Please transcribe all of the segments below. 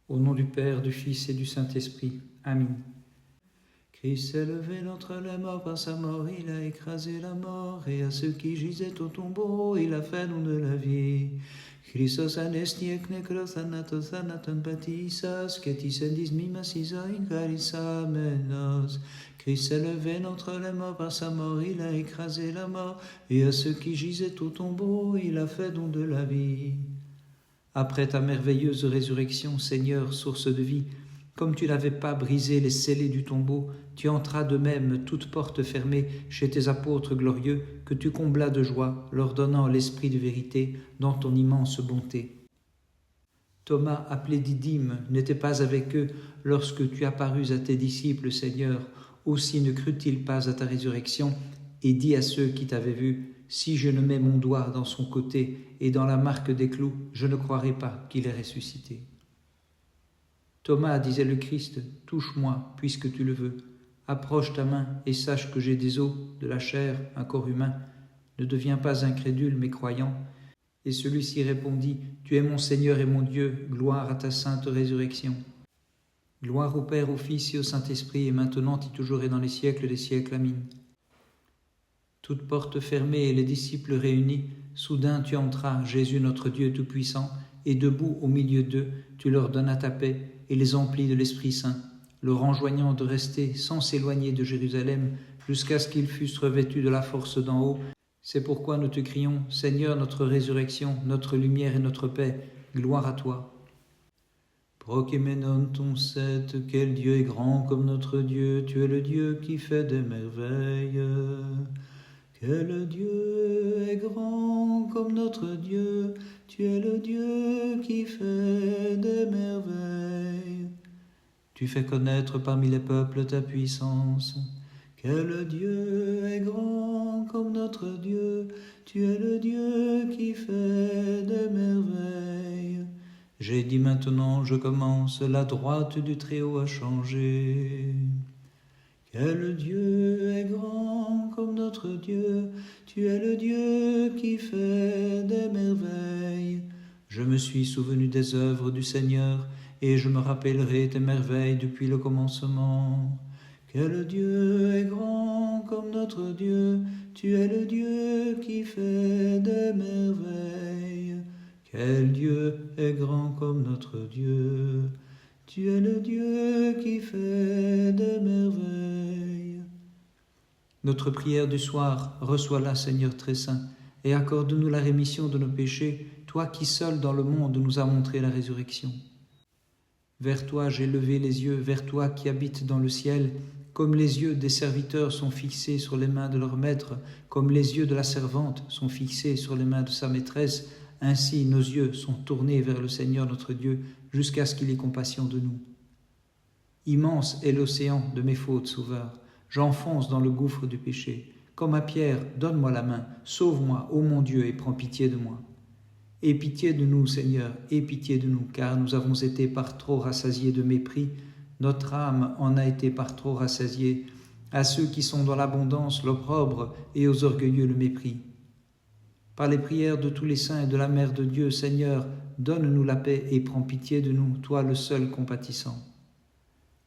Au nom du Père, du Fils et du Saint-Esprit. Amen. Christ s'est levé d'entre les morts, par sa mort il a écrasé la mort, et à ceux qui gisaient au tombeau, il a fait don de la vie. Christos anesti ek nekros thanatos thanaton patisas, ketis endis mimas isa in carissa menos. Christ s'est levé d'entre les morts, par sa mort il a écrasé la mort, et à ceux qui gisaient au tombeau, il a fait don de la vie. Après ta merveilleuse résurrection, Seigneur, source de vie, comme tu n'avais pas brisé les scellés du tombeau, tu entras de même, toute porte fermée, chez tes apôtres glorieux, que tu comblas de joie, leur donnant l'esprit de vérité dans ton immense bonté. Thomas, appelé Didyme, n'était pas avec eux lorsque tu apparus à tes disciples, Seigneur. Aussi ne crut-il pas à ta résurrection, et dit à ceux qui t'avaient vu, « Si je ne mets mon doigt dans son côté et dans la marque des clous, je ne croirai pas qu'il est ressuscité. » Thomas, disait le Christ, « Touche-moi, puisque tu le veux. Approche ta main et sache que j'ai des os, de la chair, un corps humain. Ne deviens pas incrédule, mais croyant. » Et celui-ci répondit, « Tu es mon Seigneur et mon Dieu, gloire à ta sainte résurrection. » Gloire au Père, au Fils et au Saint-Esprit, et maintenant et toujours et dans les siècles des siècles. Amen. Toutes portes fermées et les disciples réunis, soudain tu entras, Jésus notre Dieu Tout-Puissant, et debout au milieu d'eux, tu leur donnas ta paix et les emplis de l'Esprit Saint, leur enjoignant de rester sans s'éloigner de Jérusalem jusqu'à ce qu'ils fussent revêtus de la force d'en haut. C'est pourquoi nous te crions, Seigneur, notre résurrection, notre lumière et notre paix, gloire à toi. Prokémenon ton sept, quel Dieu est grand comme notre Dieu, tu es le Dieu qui fait des merveilles. Quel Dieu est grand comme notre Dieu, tu es le Dieu qui fait des merveilles. Tu fais connaître parmi les peuples ta puissance. Quel Dieu est grand comme notre Dieu, tu es le Dieu qui fait des merveilles. J'ai dit maintenant, je commence, la droite du Très-Haut a changé. Quel Dieu est grand comme notre Dieu, tu es le Dieu qui fait des merveilles. Je me suis souvenu des œuvres du Seigneur, et je me rappellerai tes merveilles depuis le commencement. Quel Dieu est grand comme notre Dieu, tu es le Dieu qui fait des merveilles. Quel Dieu est grand comme notre Dieu, tu es le Dieu qui fait des merveilles. Notre prière du soir, reçois-la, Seigneur très saint, et accorde-nous la rémission de nos péchés, toi qui seul dans le monde nous as montré la résurrection. Vers toi j'ai levé les yeux, vers toi qui habites dans le ciel, comme les yeux des serviteurs sont fixés sur les mains de leur maître, comme les yeux de la servante sont fixés sur les mains de sa maîtresse, ainsi nos yeux sont tournés vers le Seigneur notre Dieu, jusqu'à ce qu'il ait compassion de nous. Immense est l'océan de mes fautes, Sauveur. J'enfonce dans le gouffre du péché. Comme à Pierre, donne-moi la main, sauve-moi, ô mon Dieu, et prends pitié de moi. Aie pitié de nous, Seigneur, aie pitié de nous, car nous avons été par trop rassasiés de mépris. Notre âme en a été par trop rassasiée. À ceux qui sont dans l'abondance, l'opprobre, et aux orgueilleux, le mépris. Par les prières de tous les saints et de la Mère de Dieu, Seigneur, donne-nous la paix et prends pitié de nous, toi le seul compatissant.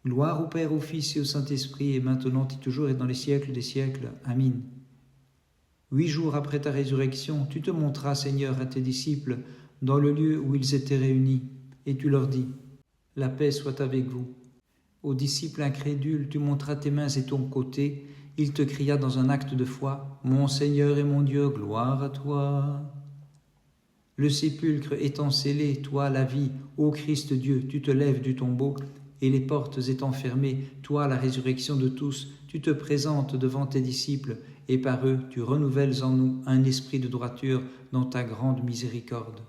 Gloire au Père, au Fils et au Saint-Esprit, et maintenant et toujours et dans les siècles des siècles. Amen. 8 jours après ta résurrection, tu te montras, Seigneur, à tes disciples, dans le lieu où ils étaient réunis, et tu leur dis, « La paix soit avec vous. » Aux disciples incrédules, tu montras tes mains et ton côté. Il te cria dans un acte de foi, « Mon Seigneur et mon Dieu, gloire à toi. » Le sépulcre étant scellé, toi, la vie, ô Christ Dieu, tu te lèves du tombeau, et les portes étant fermées, toi, la résurrection de tous, tu te présentes devant tes disciples, et par eux, tu renouvelles en nous un esprit de droiture dans ta grande miséricorde.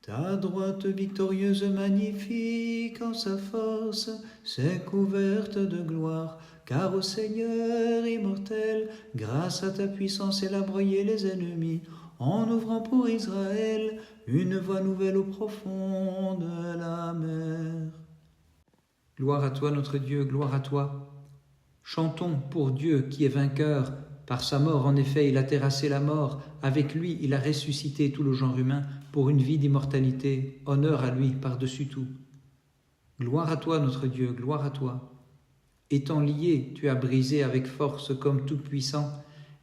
Ta droite victorieuse magnifique en sa force, s'est couverte de gloire, car au Seigneur immortel, grâce à ta puissance, elle a broyé les ennemis, en ouvrant pour Israël une voie nouvelle au profond de la mer. Gloire à toi, notre Dieu, gloire à toi. Chantons pour Dieu qui est vainqueur, Par sa mort, en effet, il a terrassé la mort. Avec lui, il a ressuscité tout le genre humain pour une vie d'immortalité. Honneur à lui par-dessus tout. Gloire à toi, notre Dieu, gloire à toi. Étant lié, tu as brisé avec force comme Tout-Puissant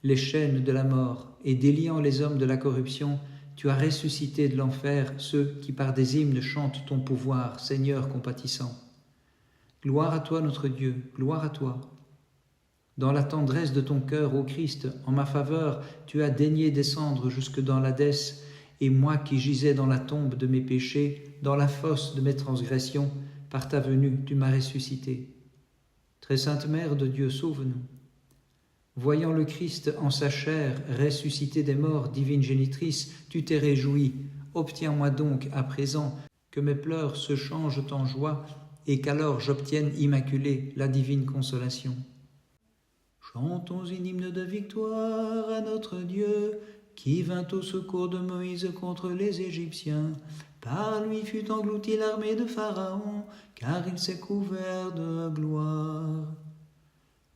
les chaînes de la mort, et déliant les hommes de la corruption, tu as ressuscité de l'enfer ceux qui par des hymnes chantent ton pouvoir, Seigneur compatissant. Gloire à toi, notre Dieu, gloire à toi. Dans la tendresse de ton cœur, ô Christ, en ma faveur, tu as daigné descendre jusque dans l'Hadès, et moi qui gisais dans la tombe de mes péchés, dans la fosse de mes transgressions, par ta venue, tu m'as ressuscité. Très sainte Mère de Dieu, sauve-nous. Voyant le Christ en sa chair, ressuscité des morts, divine génitrice, tu t'es réjouie. Obtiens-moi donc à présent que mes pleurs se changent en joie et qu'alors j'obtienne immaculée la divine consolation. Chantons une hymne de victoire à notre Dieu, qui vint au secours de Moïse contre les Égyptiens. Par lui fut engloutie l'armée de Pharaon, car il s'est couvert de gloire.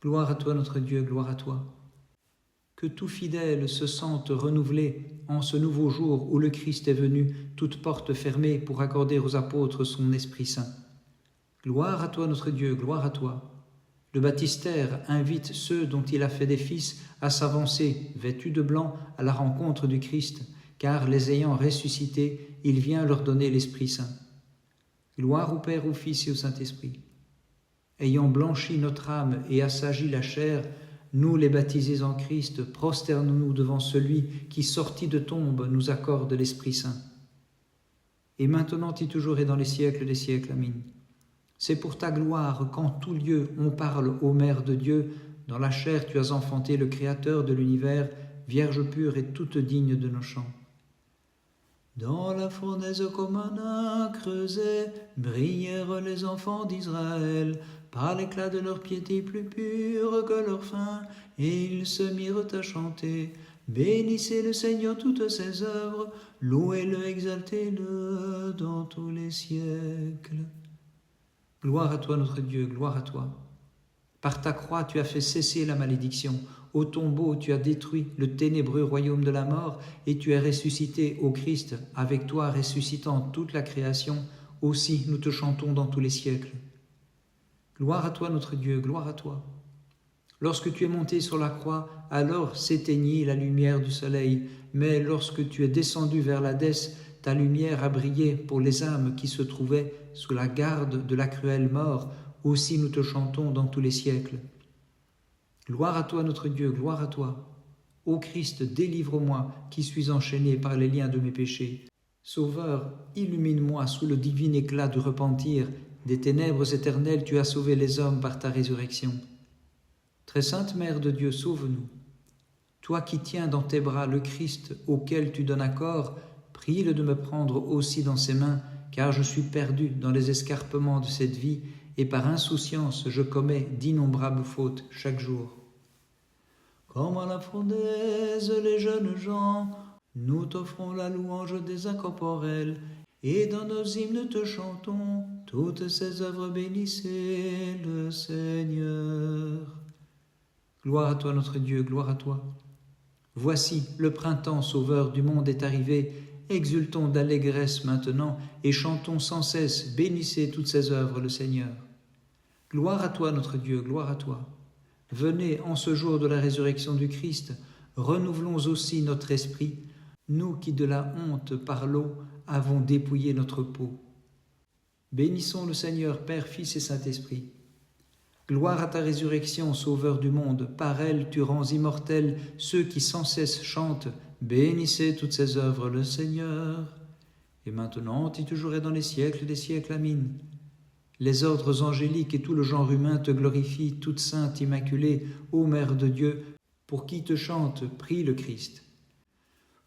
Gloire à toi, notre Dieu, gloire à toi. Que tout fidèle se sente renouvelé en ce nouveau jour où le Christ est venu, toute porte fermée pour accorder aux apôtres son Esprit Saint. Gloire à toi, notre Dieu, gloire à toi. Le baptistère invite ceux dont il a fait des fils à s'avancer, vêtus de blanc, à la rencontre du Christ, car les ayant ressuscités, il vient leur donner l'Esprit Saint. Gloire au Père, au Fils et au Saint-Esprit. Ayant blanchi notre âme et assagi la chair, nous les baptisés en Christ, prosternons-nous devant celui qui, sorti de tombe, nous accorde l'Esprit Saint. Et maintenant et toujours et dans les siècles des siècles. Amen. C'est pour ta gloire qu'en tout lieu on parle ô Mère de Dieu, dans la chair tu as enfanté le Créateur de l'univers, Vierge pure et toute digne de nos chants. Dans la fournaise comme un creuset, brillèrent les enfants d'Israël, par l'éclat de leur piété plus pure que leur faim, et ils se mirent à chanter. Bénissez le Seigneur toutes ses œuvres, louez-le, exaltez-le dans tous les siècles. Gloire à toi, notre Dieu, gloire à toi. Par ta croix, tu as fait cesser la malédiction. Au tombeau, tu as détruit le ténébreux royaume de la mort et tu es ressuscité, ô Christ, avec toi ressuscitant toute la création. Aussi, nous te chantons dans tous les siècles. Gloire à toi, notre Dieu, gloire à toi. Lorsque tu es monté sur la croix, alors s'éteignit la lumière du soleil. Mais lorsque tu es descendu vers l'Hadès, ta lumière a brillé pour les âmes qui se trouvaient sous la garde de la cruelle mort. Aussi nous te chantons dans tous les siècles. Gloire à toi, notre Dieu, gloire à toi. Ô Christ, délivre-moi, qui suis enchaîné par les liens de mes péchés. Sauveur, illumine-moi sous le divin éclat du repentir. Des ténèbres éternelles, tu as sauvé les hommes par ta résurrection. Très sainte Mère de Dieu, sauve-nous. Toi qui tiens dans tes bras le Christ auquel tu donnes accord, prie-le de me prendre aussi dans ses mains, car je suis perdu dans les escarpements de cette vie, et par insouciance je commets d'innombrables fautes chaque jour. Comme à la fournaise les jeunes gens, nous t'offrons la louange des incorporels, et dans nos hymnes te chantons, toutes ces œuvres bénissez le Seigneur. Gloire à toi notre Dieu, gloire à toi. Voici, le printemps sauveur du monde est arrivé, exultons d'allégresse maintenant, et chantons sans cesse, bénissez toutes ces œuvres le Seigneur. Gloire à toi notre Dieu, gloire à toi. Venez en ce jour de la résurrection du Christ, renouvelons aussi notre esprit, nous qui de la honte par l'eau avons dépouillé notre peau. Bénissons le Seigneur, Père, Fils et Saint-Esprit. Gloire à ta résurrection, Sauveur du monde, par elle tu rends immortels ceux qui sans cesse chantent, bénissez toutes ces œuvres le Seigneur. Et maintenant, et toujours et dans les siècles des siècles, Amen. Les ordres angéliques et tout le genre humain te glorifient, toute sainte immaculée, ô Mère de Dieu, pour qui te chante, prie le Christ.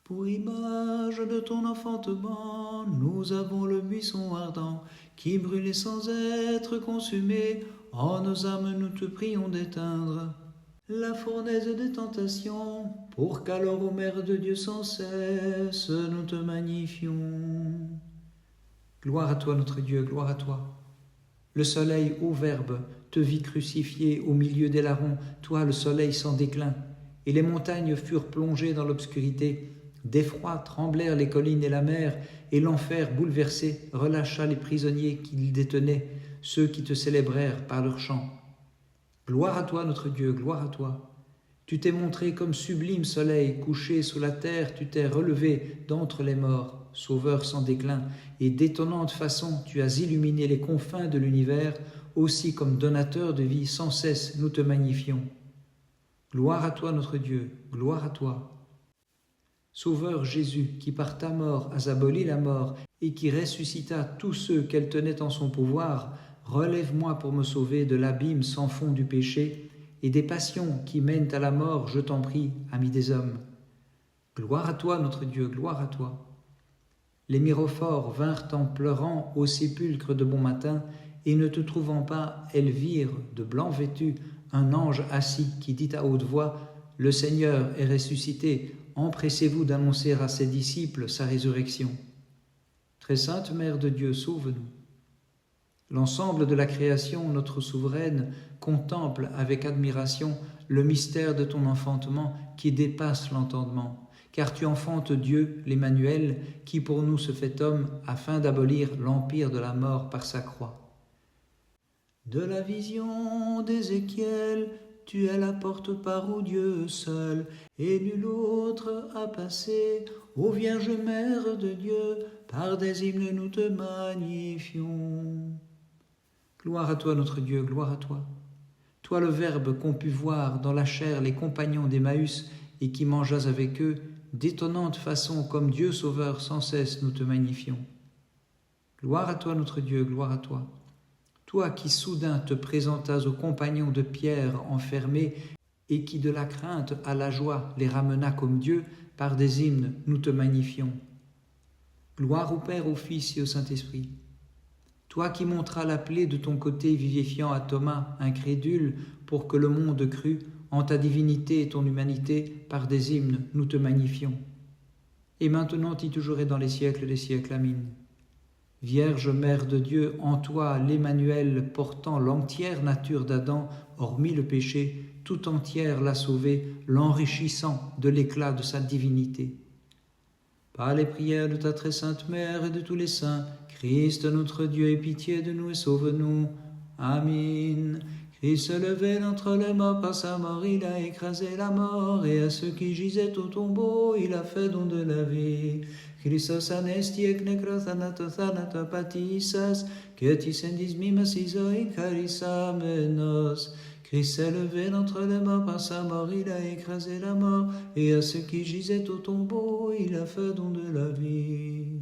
Pour image de ton enfantement, nous avons le buisson ardent, qui brûlait sans être consumé, en nos âmes nous te prions d'éteindre la fournaise des tentations, pour qu'alors, ô Mère de Dieu sans cesse, nous te magnifions. Gloire à toi notre Dieu, gloire à toi. Le soleil, ô Verbe, te vit crucifié au milieu des larrons, toi le soleil sans déclin, et les montagnes furent plongées dans l'obscurité. D'effroi tremblèrent les collines et la mer, et l'enfer, bouleversé, relâcha les prisonniers qu'il détenait, ceux qui te célébrèrent par leurs chants. Gloire à toi, notre Dieu, gloire à toi. Tu t'es montré comme sublime soleil, couché sous la terre, tu t'es relevé d'entre les morts, sauveur sans déclin, et d'étonnante façon tu as illuminé les confins de l'univers, aussi comme donateur de vie, sans cesse nous te magnifions. Gloire à toi, notre Dieu, gloire à toi. Sauveur Jésus, qui par ta mort as aboli la mort et qui ressuscita tous ceux qu'elle tenait en son pouvoir, relève-moi pour me sauver de l'abîme sans fond du péché et des passions qui mènent à la mort, je t'en prie, ami des hommes. Gloire à toi, notre Dieu, gloire à toi. Les mirophores vinrent en pleurant au sépulcre de bon matin, et ne te trouvant pas, elles virent, de blanc vêtu, un ange assis qui dit à haute voix, « Le Seigneur est ressuscité, empressez-vous d'annoncer à ses disciples sa résurrection. » Très sainte Mère de Dieu, sauve-nous. L'ensemble de la création, notre souveraine, contemple avec admiration le mystère de ton enfantement qui dépasse l'entendement, car tu enfantes Dieu, l'Emmanuel, qui pour nous se fait homme afin d'abolir l'empire de la mort par sa croix. De la vision d'Ézéchiel, tu es la porte par où Dieu seul et nul autre a passé. Ô Vierge Mère de Dieu, par des hymnes nous te magnifions. Gloire à toi notre Dieu, gloire à toi. Toi le Verbe qu'ont pu voir dans la chair les compagnons d'Emmaüs et qui mangeas avec eux, d'étonnante façon comme Dieu Sauveur sans cesse nous te magnifions. Gloire à toi notre Dieu, gloire à toi. Toi qui soudain te présentas aux compagnons de Pierre enfermés et qui de la crainte à la joie les ramena comme Dieu, par des hymnes nous te magnifions. Gloire au Père, au Fils et au Saint-Esprit. Toi qui montras la plaie de ton côté vivifiant à Thomas, incrédule, pour que le monde crût en ta divinité et ton humanité, par des hymnes nous te magnifions. Et maintenant y toujours et dans les siècles des siècles. Amen. Vierge Mère de Dieu, en toi l'Emmanuel portant l'entière nature d'Adam, hormis le péché, tout entière l'a sauvé, l'enrichissant de l'éclat de sa divinité. Par les prières de ta très sainte Mère et de tous les saints, Christ notre Dieu, aie pitié de nous et sauve-nous. Amen. Christ levé d'entre les morts, par sa mort il a écrasé la mort, et à ceux qui gisaient au tombeau, il a fait don de la vie. Christos anesti ec necros thanatopatisas, quetis endis mimas iso in carissa menos. Christ est levé d'entre les morts, par sa mort il a écrasé la mort, et à ceux qui gisaient au tombeau, il a fait don de la vie.